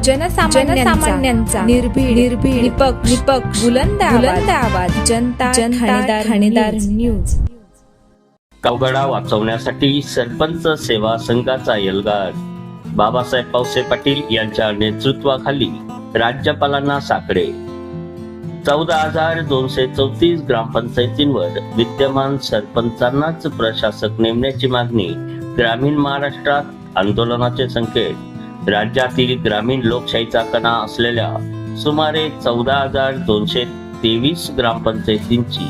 जनसामान्यांचा निर्भीड निपक्ष बुलंद आवाज जनता ठाणेदार न्यूज। गावगाडा वाचवण्यासाठी सरपंच सेवा संघाचा एल्गार। बाबासाहेब पावसे पाटील यांच्या नेतृत्वाखाली राज्यपालांना साकडे। 14,234 ग्रामपंचायतींवर विद्यमान सरपंचांनाच प्रशासक नेमण्याची मागणी। ग्रामीण महाराष्ट्रात आंदोलनाचे संकेत। राज्यातील ग्रामीण लोकशाहीचा कणा असलेल्या सुमारे 14,223 ग्रामपंचायतींची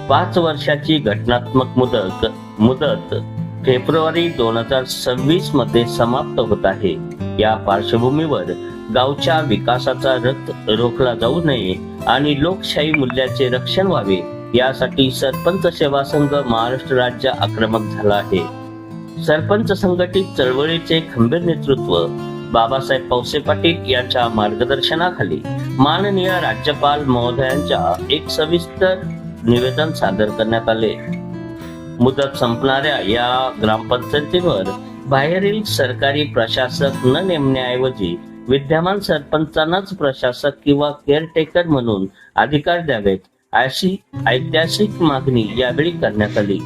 5 वर्षाची घटनात्मक मुदत फेब्रुवारी 2026 मध्ये समाप्त होत आहे। या पार्श्वभूमीवर गावच्या विकासाचा रथ रोखला जाऊ नये आणि लोकशाही मूल्याचे रक्षण व्हावे यासाठी सरपंच सेवा संघ महाराष्ट्र राज्य आक्रमक झाला आहे। सरपंच संघटित चळवळीचे खंबीर नेतृत्व बाबासाहेब पावसे पाटील यांच्या मार्गदर्शनाखाली माननीय राज्यपाल महोदयांच्या एक सविस्तर निवेदन सादर करण्यात आले। मुदत संपणाऱ्या या ग्रामपंचायतीवर बाहेरील सरकारी प्रशासक न नेमण्याऐवजी विद्यमान सरपंचांनाच प्रशासक किंवा केअरटेकर म्हणून अधिकार द्यावेत अशी ऐतिहासिक मागणी यावेळी करण्यात आली।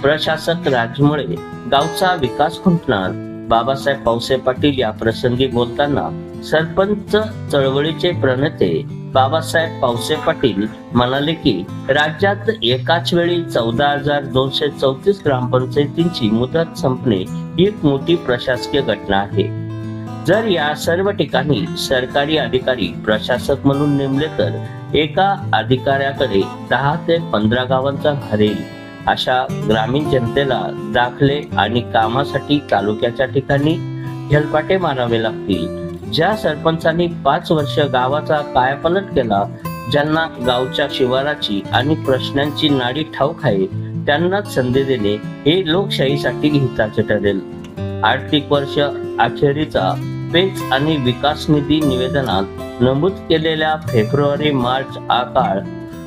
प्रशासक राजमुळे गावचा विकास खुंटणार। बाबासाहेब पावसे पाटील या प्रसंगी बोलताना सरपंच चळवळीचे प्रणेते बाबासाहेब पावसे पाटील म्हणाले की राज्यात एकाच वेळी 14,234 ग्रामपंचायतींची मुदत संपणे ही एक मोठी प्रशासकीय घटना आहे। जर या सर्व ठिकाणी सरकारी अधिकारी प्रशासक म्हणून नेमले तर एका अधिकाऱ्याकडे 10 ते 15 गावांचा भार येईल। अशा ग्रामीण जनतेला दाखले आणि कामासाठी तालुक्याच्या ठिकाणी हेलपाटे मारावे लागतील। ज्या सरपंचांनी 5 वर्ष गावाचा कायापालट केला, ज्यांना गावच्या शिवाराची आणि प्रश्नांची नाडी ठाऊक आहे, त्यांनाच संधी देणे हे लोकशाहीसाठी हिताचे ठरेल। आर्थिक वर्ष अखेरीचा पेच आणि विकास निधी निवेदनात नमूद केलेल्या फेब्रुवारी-मार्च हा काळ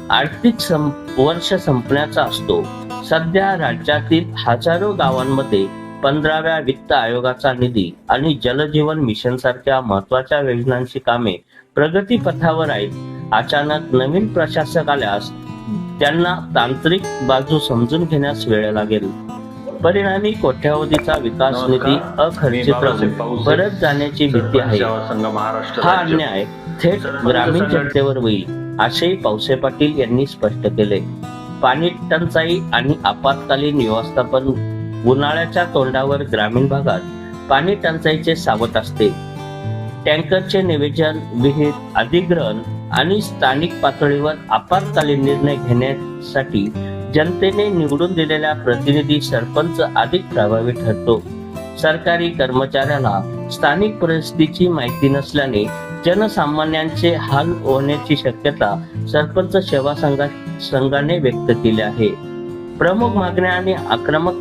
आर्थिक वर्ष संपण्याचा असतो। सध्या राज्यातील हजारो गावांमध्ये 15व्या वित्त आयोगाचा निधी आणि जलजीवन मिशन सारख्या महत्वाच्या योजनांची कामे प्रगतीपथावर आहेत। अचानक नवीन प्रशासक आल्यास त्यांना तांत्रिक बाजू समजून घेण्यास वेळ लागेल। परिणामी कोट्यावधीचा विकास निधी अखर्चित राहून परत जाण्याची भीती आहे। हा अन्याय थेट ग्रामीण जनतेवर होईल असेही पावसे पाटील यांनी स्पष्ट केले। पाणी टंचाई आणि आपत्कालीन व्यवस्थापन। उन्हाळ्याच्या तोंडावर ग्रामीण भागात पाणी टंचाईचे सावट असते। टँकरचे नियोजन, विहीर अधिग्रहण आणि स्थानिक पातळीवर आपत्कालीन निर्णय घेण्यासाठी जनतेने निवडून दिलेला प्रतिनिधी सरपंच अधिक प्रभावी ठरतो। सरकारी कर्मचाऱ्याला स्थानिक परिस्थितीची माहिती नसल्याने जनसामान्यांचे हाल होण्याची शक्यता सरपंच सेवा संघाने व्यक्त केली आहे। प्रमुख मागण्या आणि आक्रमक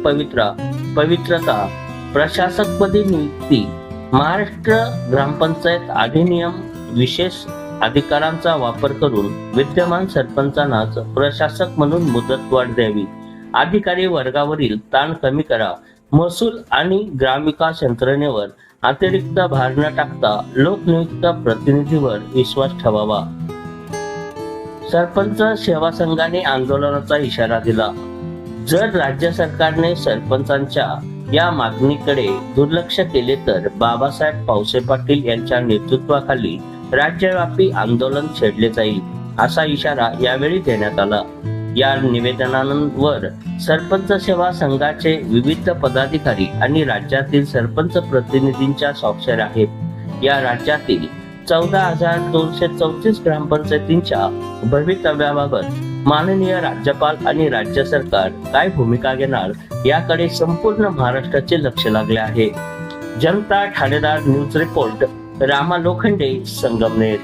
पवित्रता। प्रशासकपदी नियुक्ती। महाराष्ट्र ग्रामपंचायत अधिनियम विशेष अधिकारांचा वापर करून विद्यमान सरपंचांनाच प्रशासक म्हणून मुदतवाढ द्यावी। अधिकारी वर्गावरील ताण कमी करा। महसूल आणि ग्रामविकास यंत्रणेवर अतिरिक्त भार न टाकता लोकनियुक्त प्रतिनिधीवर विश्वास ठेवावा। सरपंच सेवा संघाने आंदोलनाचा इशारा दिला। जर राज्य सरकारने सरपंचांच्या या मागणीकडे दुर्लक्ष केले तर बाबासाहेब पावसे पाटील यांच्या नेतृत्वाखाली राज्यव्यापी आंदोलन छेडले जाईल असा इशारा यावेळी देण्यात आला। या निवेदनांवर सरपंच सेवा संघाचे विविध पदाधिकारी आणि राज्यातील सरपंच प्रतिनिधींच्या स्वाक्षऱ्या आहेत। या राज्यातील 14,234 ग्रामपंचायतींच्या भवितव्याबाबत माननीय राज्यपाल आणि राज्य सरकार काय भूमिका घेणार याकडे संपूर्ण महाराष्ट्राचे लक्ष लागले आहे। जनता ठाणेदार न्यूज रिपोर्ट, रामा लोखंडे, संगमनेर।